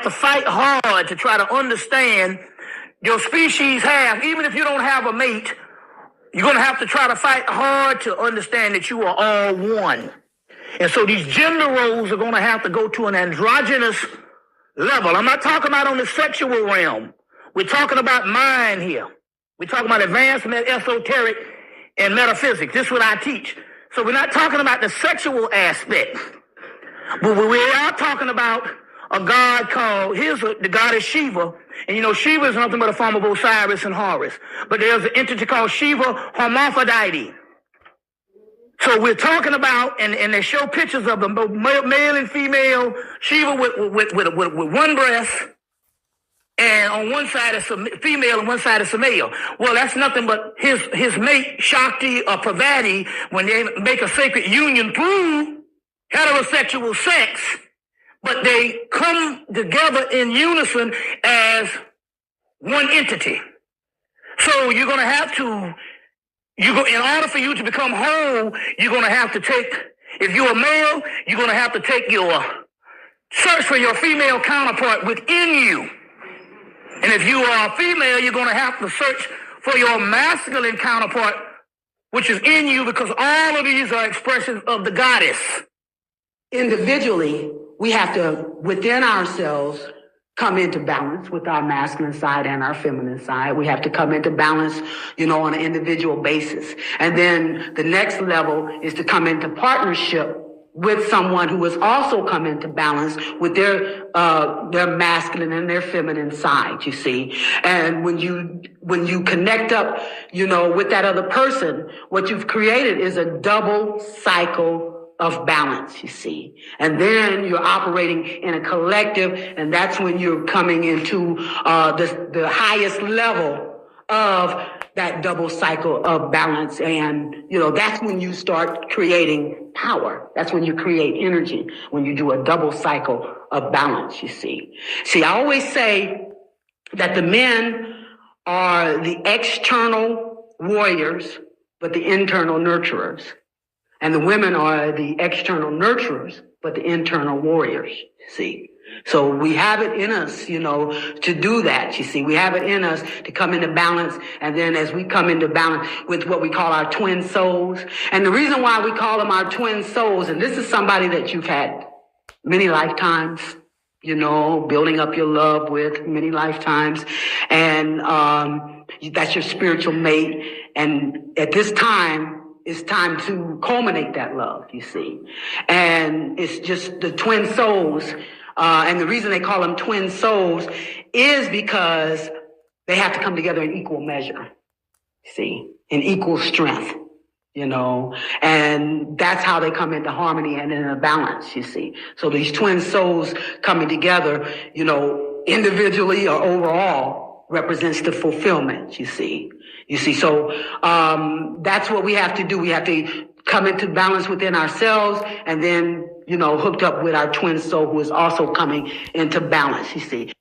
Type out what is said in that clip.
to fight hard to try to understand your species have, even if you don't have a mate, you're going to have to try to fight hard to understand that you are all one. And so these gender roles are going to have to go to an androgynous level. I'm not talking about on the sexual realm. We're talking about mind here. We're talking about advanced esoteric and metaphysics. This is what I teach. So we're not talking about the sexual aspect. But we are talking about a god called, the goddess Shiva. And you know, Shiva is nothing but a form of Osiris and Horus. But there's an entity called Shiva Hermaphrodite. So we're talking about, and they show pictures of them, both male and female, Shiva with one breast, and on one side is a female and one side is a male. Well, that's nothing but his mate, Shakti or Parvati, when they make a sacred union through heterosexual sex, but they come together in unison as one entity. So you're going to have to, in order for you to become whole, you're going to have to take, if you're a male, you're going to have to take search for your female counterpart within you. And if you are a female, you're going to have to search for your masculine counterpart, which is in you, because all of these are expressions of the goddess. Individually, we have to, within ourselves, come into balance with our masculine side and our feminine side. We have to come into balance, on an individual basis. And then the next level is to come into partnership with someone who has also come into balance with their masculine and their feminine side, you see. And when you connect up, with that other person, what you've created is a double cycle of balance, you see. And then you're operating in a collective, and that's when you're coming into the highest level of that double cycle of balance. And, that's when you start creating power. That's when you create energy, when you do a double cycle of balance, you see. See, I always say that the men are the external warriors, but the internal nurturers. And the women are the external nurturers, but the internal warriors, you see. So we have it in us, to do that, you see. We have it in us to come into balance. And then as we come into balance with what we call our twin souls. And the reason why we call them our twin souls, and this is somebody that you've had many lifetimes, building up your love with many lifetimes. And that's your spiritual mate. And at this time, it's time to culminate that love, you see. And it's just the twin souls. And the reason they call them twin souls is because they have to come together in equal measure, you see, in equal strength, and that's how they come into harmony and in a balance, you see. So these twin souls coming together, individually or overall represents the fulfillment, you see. So that's what we have to do. We have to come into balance within ourselves, and then, hooked up with our twin soul who is also coming into balance, you see.